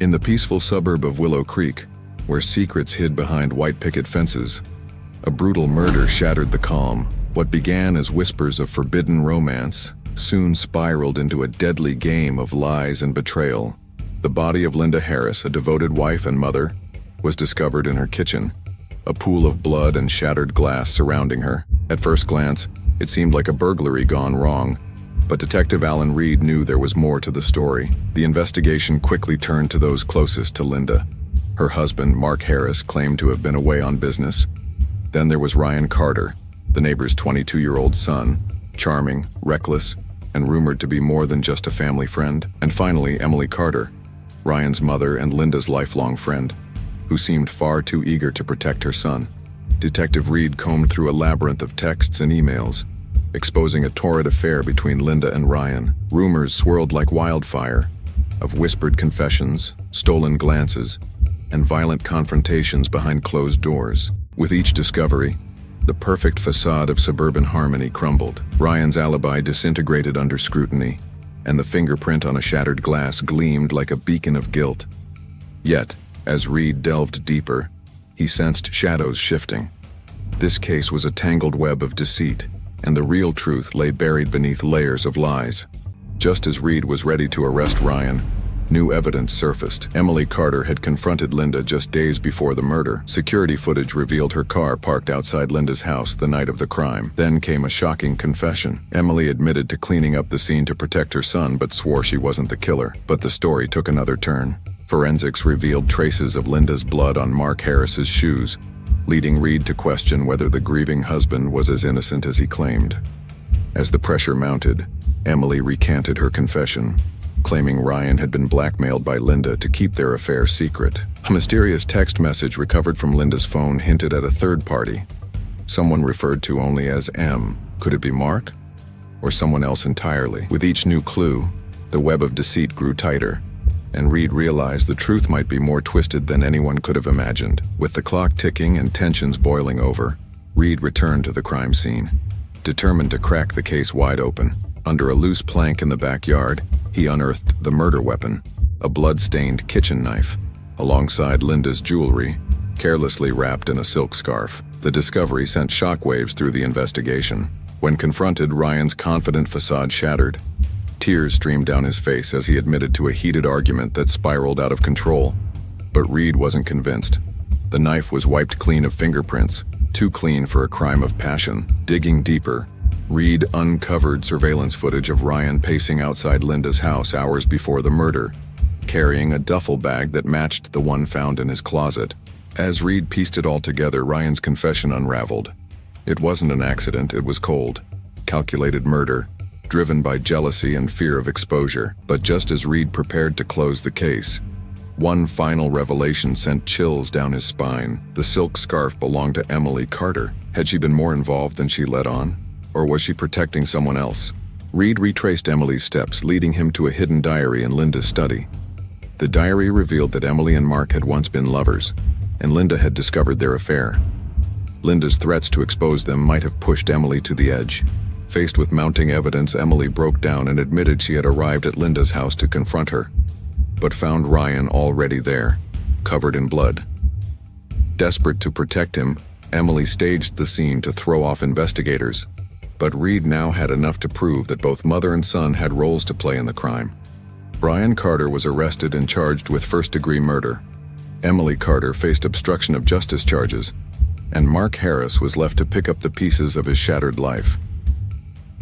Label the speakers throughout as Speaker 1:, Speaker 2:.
Speaker 1: In the peaceful suburb of Willow Creek, where secrets hid behind white picket fences, a brutal murder shattered the calm. What began as whispers of forbidden romance soon spiraled into a deadly game of lies and betrayal. The body of Linda Harris, a devoted wife and mother, was discovered in her kitchen, a pool of blood and shattered glass surrounding her. At first glance, it seemed like a burglary gone wrong, but Detective Alan Reed knew there was more to the story. The investigation quickly turned to those closest to Linda. Her husband, Mark Harris, claimed to have been away on business. Then there was Ryan Carter, the neighbor's 22-year-old son, charming, reckless, and rumored to be more than just a family friend. And finally, Emily Carter, Ryan's mother and Linda's lifelong friend, who seemed far too eager to protect her son. Detective Reed combed through a labyrinth of texts and emails, exposing a torrid affair between Linda and Ryan. Rumors swirled like wildfire of whispered confessions, stolen glances, and violent confrontations behind closed doors. With each discovery, the perfect facade of suburban harmony crumbled. Ryan's alibi disintegrated under scrutiny, and the fingerprint on a shattered glass gleamed like a beacon of guilt. Yet, as Reed delved deeper, he sensed shadows shifting. This case was a tangled web of deceit, and the real truth lay buried beneath layers of lies. Just as Reed was ready to arrest Ryan, new evidence surfaced. Emily Carter had confronted Linda just days before the murder. Security footage revealed her car parked outside Linda's house the night of the crime. Then came a shocking confession. Emily admitted to cleaning up the scene to protect her son, but swore she wasn't the killer. But the story took another turn. Forensics revealed traces of Linda's blood on Mark Harris's shoes, leading Reed to question whether the grieving husband was as innocent as he claimed. As the pressure mounted, Emily recanted her confession, claiming Ryan had been blackmailed by Linda to keep their affair secret. A mysterious text message recovered from Linda's phone hinted at a third party, someone referred to only as M. Could it be Mark? Or someone else entirely? With each new clue, the web of deceit grew tighter, and Reed realized the truth might be more twisted than anyone could have imagined. With the clock ticking and tensions boiling over, Reed returned to the crime scene, determined to crack the case wide open. Under a loose plank in the backyard, he unearthed the murder weapon, a blood-stained kitchen knife, alongside Linda's jewelry, carelessly wrapped in a silk scarf. The discovery sent shockwaves through the investigation. When confronted, Ryan's confident facade shattered. Tears streamed down his face as he admitted to a heated argument that spiraled out of control. But Reed wasn't convinced. The knife was wiped clean of fingerprints, too clean for a crime of passion. Digging deeper, Reed uncovered surveillance footage of Ryan pacing outside Linda's house hours before the murder, carrying a duffel bag that matched the one found in his closet. As Reed pieced it all together, Ryan's confession unraveled. It wasn't an accident, it was cold, calculated murder, driven by jealousy and fear of exposure. But just as Reed prepared to close the case, one final revelation sent chills down his spine. The silk scarf belonged to Emily Carter. Had she been more involved than she let on? Or was she protecting someone else? Reed retraced Emily's steps, leading him to a hidden diary in Linda's study. The diary revealed that Emily and Mark had once been lovers, and Linda had discovered their affair. Linda's threats to expose them might have pushed Emily to the edge. Faced with mounting evidence, Emily broke down and admitted she had arrived at Linda's house to confront her, but found Ryan already there, covered in blood. Desperate to protect him, Emily staged the scene to throw off investigators. But Reed now had enough to prove that both mother and son had roles to play in the crime. Ryan Carter was arrested and charged with first-degree murder. Emily Carter faced obstruction of justice charges, and Mark Harris was left to pick up the pieces of his shattered life.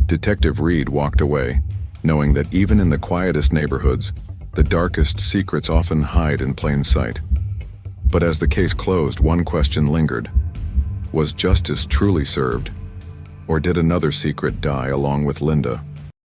Speaker 1: Detective Reed walked away, knowing that even in the quietest neighborhoods, the darkest secrets often hide in plain sight. But as the case closed, one question lingered. Was justice truly served? Or did another secret die along with Linda?